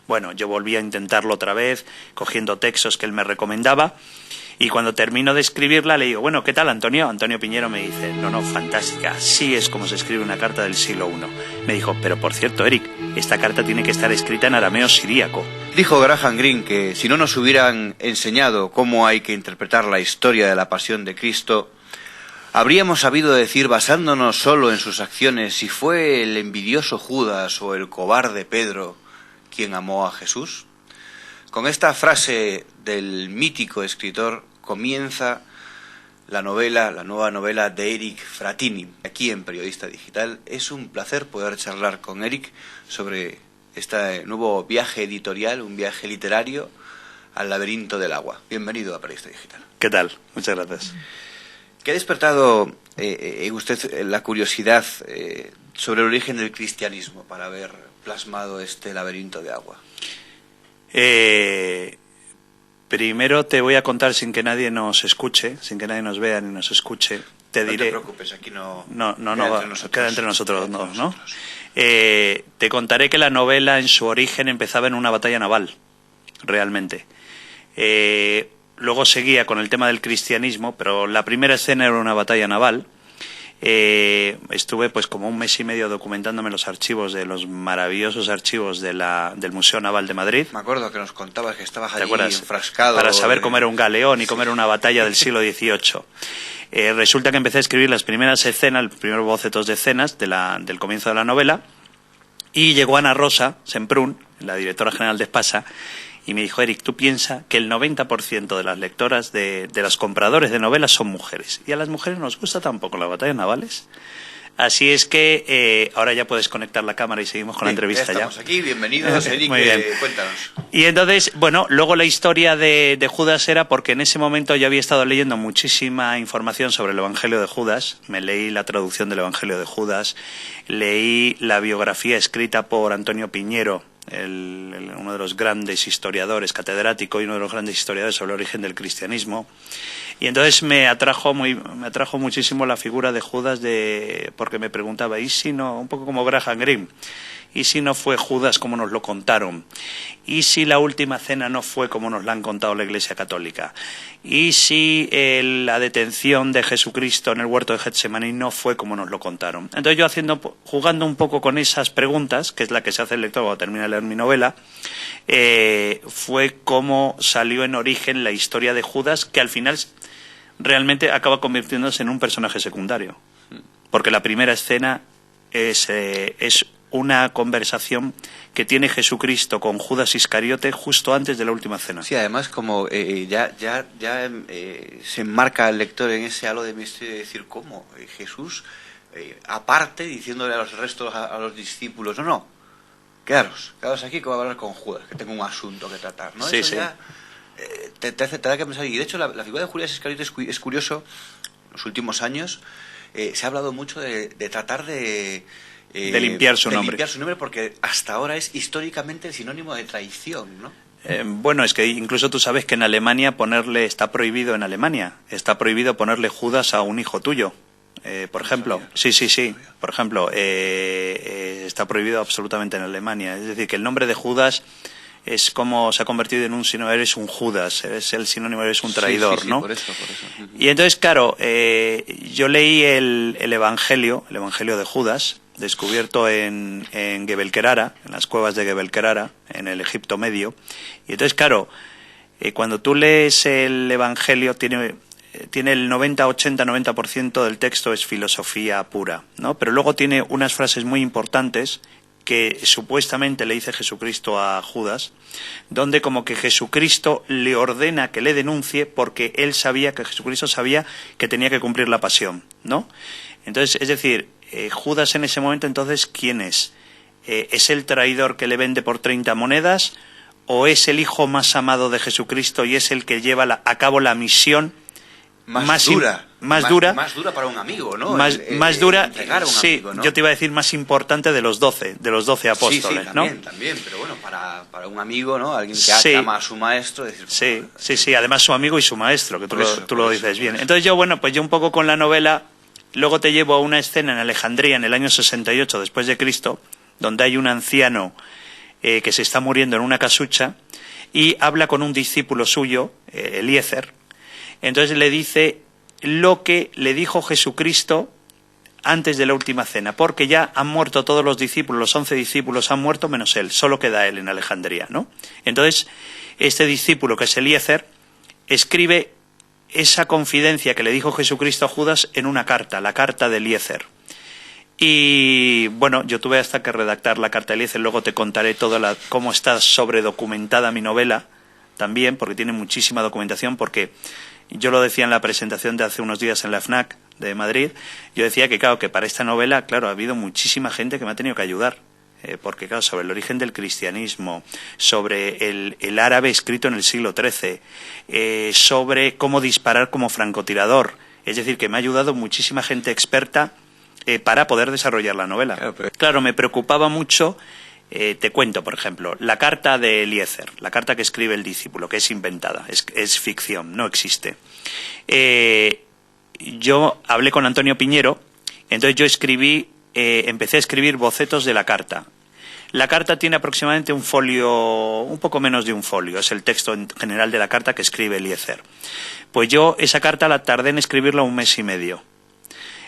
Bueno, yo volví a intentarlo otra vez, cogiendo textos que él me recomendaba, y cuando termino de escribirla le digo, bueno, ¿qué tal, Antonio? Antonio Piñero me dice, no, fantástica, así es como se escribe una carta del siglo I. Me dijo, pero por cierto, Eric, esta carta tiene que estar escrita en arameo siríaco. Dijo Graham Greene que si no nos hubieran enseñado cómo hay que interpretar la historia de la pasión de Cristo, habríamos sabido decir, basándonos solo en sus acciones, si fue el envidioso Judas o el cobarde Pedro quien amó a Jesús. Con esta frase del mítico escritor comienza la nueva novela de Eric Frattini, aquí en Periodista Digital. Es un placer poder charlar con Eric sobre este nuevo viaje editorial, un viaje literario al laberinto del agua. Bienvenido a Periodista Digital. ¿Qué tal? Muchas gracias. ¿Qué ha despertado en usted la curiosidad sobre el origen del cristianismo para haber plasmado este laberinto de agua? Primero te voy a contar sin que nadie nos escuche, sin que nadie nos vea ni nos escuche. Te diré. No te preocupes, aquí no queda entre nosotros dos, ¿no? Te contaré que la novela en su origen empezaba en una batalla naval, realmente. Luego seguía con el tema del cristianismo, pero la primera escena era una batalla naval. Estuve pues como un mes y medio documentándome los archivos de los maravillosos archivos del Museo Naval de Madrid. Me acuerdo que nos contabas que estabas allí enfrascado. Para saber cómo era un galeón y cómo era una batalla del siglo XVIII. Resulta que empecé a escribir las primeras escenas, los primeros bocetos de escenas del comienzo de la novela, y llegó Ana Rosa Semprún, la directora general de Espasa, y me dijo, Eric, tú piensa que el 90% de las lectoras, de las compradores de novelas son mujeres. Y a las mujeres nos gusta tampoco las batallas navales. Así es que ahora ya puedes conectar la cámara y seguimos con la entrevista. Ya estamos aquí, bienvenidos, Eric, muy bien. Cuéntanos. Y entonces, bueno, luego la historia de Judas era porque en ese momento yo había estado leyendo muchísima información sobre el Evangelio de Judas. Me leí la traducción del Evangelio de Judas, leí la biografía escrita por Antonio Piñero, uno de los grandes historiadores, catedrático y uno de los grandes historiadores sobre el origen del cristianismo. Y entonces me atrajo muchísimo la figura de Judas, porque me preguntaba, ¿y si no? Un poco como Graham Greene. ¿Y si no fue Judas como nos lo contaron? ¿Y si la última cena no fue como nos la han contado la Iglesia Católica? ¿Y si la detención de Jesucristo en el huerto de Getsemaní no fue como nos lo contaron? Entonces yo jugando un poco con esas preguntas, que es la que se hace el lector cuando termina de leer mi novela, fue como salió en origen la historia de Judas, que al final realmente acaba convirtiéndose en un personaje secundario. Porque la primera escena es una conversación que tiene Jesucristo con Judas Iscariote justo antes de la última cena. Sí, además como ya se enmarca el lector en ese halo de misterio de decir cómo Jesús, aparte, diciéndole a los restos, a los discípulos, no, quedaros aquí que voy a hablar con Judas, que tengo un asunto que tratar, ¿no? Sí, Eso sí. Ya te da que pensar. Y de hecho la figura de Judas Iscariote es curioso. En los últimos años se ha hablado mucho de tratar de limpiar su nombre. Limpiar su nombre, porque hasta ahora es históricamente el sinónimo de traición, ¿no? Bueno, es que incluso tú sabes que en Alemania está prohibido ponerle Judas a un hijo tuyo. Por ejemplo, sí. Por ejemplo, está prohibido absolutamente en Alemania. Es decir, que el nombre de Judas es como se ha convertido en un sinónimo, eres un Judas, eres el sinónimo, eres un traidor, sí, ¿no? Por eso. Y entonces, claro, yo leí el Evangelio de Judas, descubierto en Gebel-Querara, en las cuevas de Gebel-Querara, en el Egipto Medio. Y entonces, claro, cuando tú lees el Evangelio, tiene el 90% del texto es filosofía pura, ¿no? Pero luego tiene unas frases muy importantes que supuestamente le dice Jesucristo a Judas, donde como que Jesucristo le ordena que le denuncie porque Jesucristo sabía que tenía que cumplir la pasión, ¿no? Entonces, es decir, Judas en ese momento, entonces, ¿quién es? ¿Es el traidor que le vende por 30 monedas o es el hijo más amado de Jesucristo y es el que lleva a cabo la misión más dura para un amigo, ¿no? Más dura, sí, amigo, ¿no? Yo te iba a decir más importante de los 12 apóstoles, sí, ¿no? También, pero bueno, para un amigo, ¿no? Alguien que ama a su maestro, decir, sí, además su amigo y su maestro, que tú lo dices bien. Entonces yo un poco con la novela, luego te llevo a una escena en Alejandría en el año 68 después de Cristo, donde hay un anciano que se está muriendo en una casucha, y habla con un discípulo suyo, Eliezer. Entonces le dice lo que le dijo Jesucristo antes de la última cena, porque ya han muerto todos los discípulos, los 11 discípulos han muerto menos él, solo queda él en Alejandría, ¿no? Entonces, este discípulo, que es Eliezer, escribe esa confidencia que le dijo Jesucristo a Judas en una carta, la carta de Eliezer. Y bueno, yo tuve hasta que redactar la carta de Eliezer, luego te contaré cómo está sobredocumentada mi novela también, porque tiene muchísima documentación, porque yo lo decía en la presentación de hace unos días en la FNAC de Madrid, yo decía que claro, que para esta novela, claro, ha habido muchísima gente que me ha tenido que ayudar, porque claro, sobre el origen del cristianismo, sobre el árabe escrito en el siglo XIII, sobre cómo disparar como francotirador, es decir, que me ha ayudado muchísima gente experta para poder desarrollar la novela. Claro, me preocupaba mucho, te cuento, por ejemplo, la carta de Eliezer, la carta que escribe el discípulo, que es inventada, es ficción, no existe. Yo hablé con Antonio Piñero, entonces yo empecé a escribir bocetos de la carta. La carta tiene aproximadamente un folio, un poco menos de un folio, es el texto en general de la carta que escribe Eliezer. Pues yo esa carta la tardé en escribirla 1 mes y medio.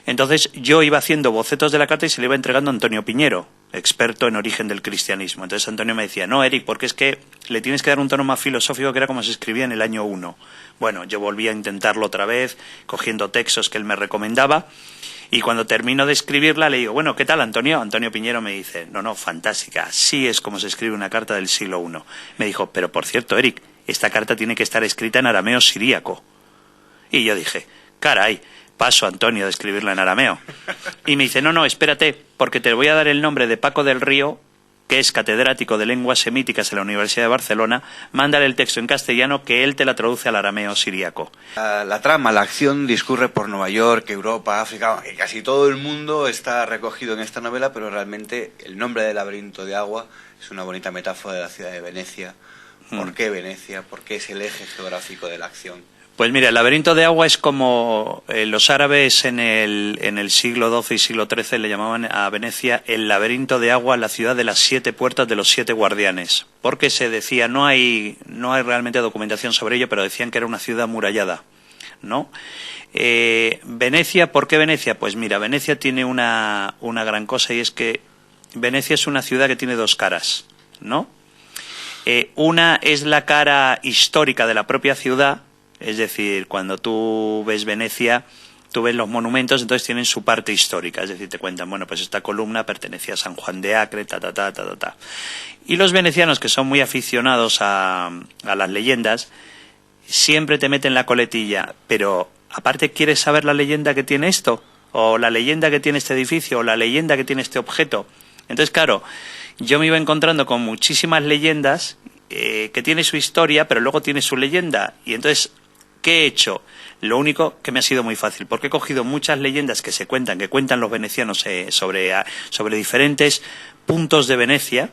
Entonces yo iba haciendo bocetos de la carta y se le iba entregando a Antonio Piñero, experto en origen del cristianismo. Entonces Antonio me decía, no, Eric, porque es que le tienes que dar un tono más filosófico, que era como se escribía en el año 1. Bueno, yo volví a intentarlo otra vez, cogiendo textos que él me recomendaba, y cuando termino de escribirla le digo, bueno, ¿qué tal, Antonio? Antonio Piñero me dice, no, fantástica, así es como se escribe una carta del siglo I. Me dijo, pero por cierto, Eric, esta carta tiene que estar escrita en arameo siríaco. Y yo dije, caray, paso, Antonio, de escribirla en arameo. Y me dice, no, espérate, porque te voy a dar el nombre de Paco del Río, que es catedrático de lenguas semíticas en la Universidad de Barcelona, mándale el texto en castellano, que él te la traduce al arameo siríaco. La trama, la acción discurre por Nueva York, Europa, África, que casi todo el mundo está recogido en esta novela, pero realmente el nombre del laberinto de agua es una bonita metáfora de la ciudad de Venecia. ¿Por qué Venecia? ¿Por qué es el eje geográfico de la acción? Pues mira, el laberinto de agua es como los árabes en el siglo XII y siglo XIII le llamaban a Venecia el laberinto de agua, la ciudad de las 7 puertas de los 7 guardianes, porque se decía, no hay realmente documentación sobre ello, pero decían que era una ciudad amurallada, ¿no? Venecia, ¿por qué Venecia? Pues mira, Venecia tiene una gran cosa, y es que Venecia es una ciudad que tiene 2 caras, ¿no? Una es la cara histórica de la propia ciudad. Es decir, cuando tú ves Venecia, tú ves los monumentos, entonces tienen su parte histórica. Es decir, te cuentan, bueno, pues esta columna pertenecía a San Juan de Acre, ta. Y los venecianos, que son muy aficionados a las leyendas, siempre te meten la coletilla. Pero, aparte, ¿quieres saber la leyenda que tiene esto? O la leyenda que tiene este edificio, o la leyenda que tiene este objeto. Entonces, claro, yo me iba encontrando con muchísimas leyendas que tiene su historia, pero luego tiene su leyenda. Y entonces, ¿qué he hecho? Lo único que me ha sido muy fácil, porque he cogido muchas leyendas que cuentan los venecianos sobre diferentes puntos de Venecia,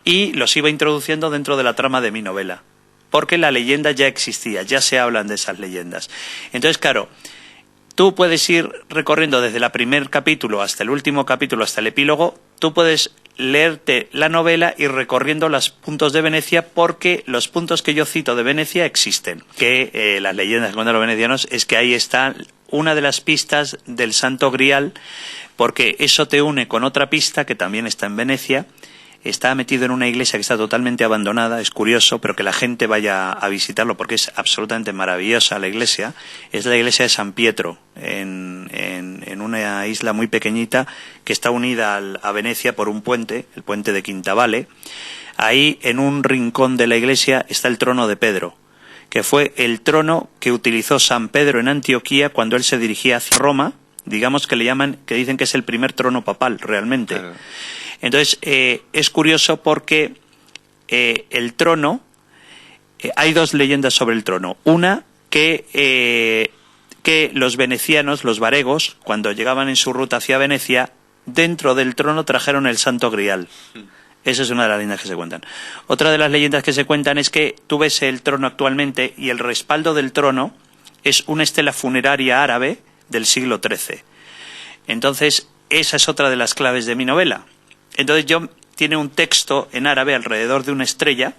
y los iba introduciendo dentro de la trama de mi novela, porque la leyenda ya existía, ya se hablan de esas leyendas. Entonces, claro, tú puedes ir recorriendo desde el primer capítulo hasta el último capítulo, hasta el epílogo, tú puedes leerte la novela y recorriendo los puntos de Venecia, porque los puntos que yo cito de Venecia existen. Que las leyendas que cuentan los venecianos es que ahí está una de las pistas del Santo Grial, porque eso te une con otra pista que también está en Venecia. Está metido en una iglesia que está totalmente abandonada, es curioso, pero que la gente vaya a visitarlo porque es absolutamente maravillosa la iglesia. Es la iglesia de San Pietro, en una isla muy pequeñita que está unida a Venecia por un puente, el puente de Quintavalle. Ahí, en un rincón de la iglesia, está el trono de Pedro, que fue el trono que utilizó San Pedro en Antioquía cuando él se dirigía hacia Roma. Digamos que dicen que es el primer trono papal, realmente. Claro. Entonces, es curioso porque el trono, hay 2 leyendas sobre el trono. Una, que los venecianos, los varegos, cuando llegaban en su ruta hacia Venecia, dentro del trono trajeron el Santo Grial. Esa es una de las leyendas que se cuentan. Otra de las leyendas que se cuentan es que tú ves el trono actualmente y el respaldo del trono es una estela funeraria árabe del siglo XIII. Entonces, esa es otra de las claves de mi novela. Entonces yo tiene un texto en árabe alrededor de una estrella,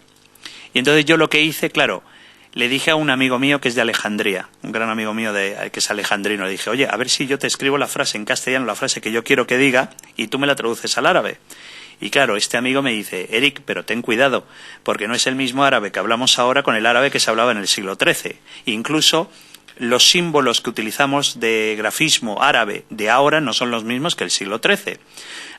y entonces yo lo que hice, claro, le dije a un amigo mío que es de Alejandría, un gran amigo mío que es alejandrino, le dije, oye, a ver si yo te escribo la frase en castellano, la frase que yo quiero que diga, y tú me la traduces al árabe. Y claro, este amigo me dice, Eric, pero ten cuidado, porque no es el mismo árabe que hablamos ahora con el árabe que se hablaba en el siglo XIII. Incluso los símbolos que utilizamos de grafismo árabe de ahora no son los mismos que el siglo XIII.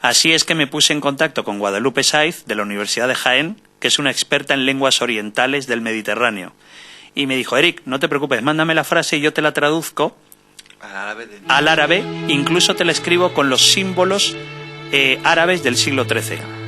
Así es que me puse en contacto con Guadalupe Saiz, de la Universidad de Jaén, que es una experta en lenguas orientales del Mediterráneo. Y me dijo, Eric, no te preocupes, mándame la frase y yo te la traduzco al árabe, incluso te la escribo con los símbolos árabes del siglo XIII.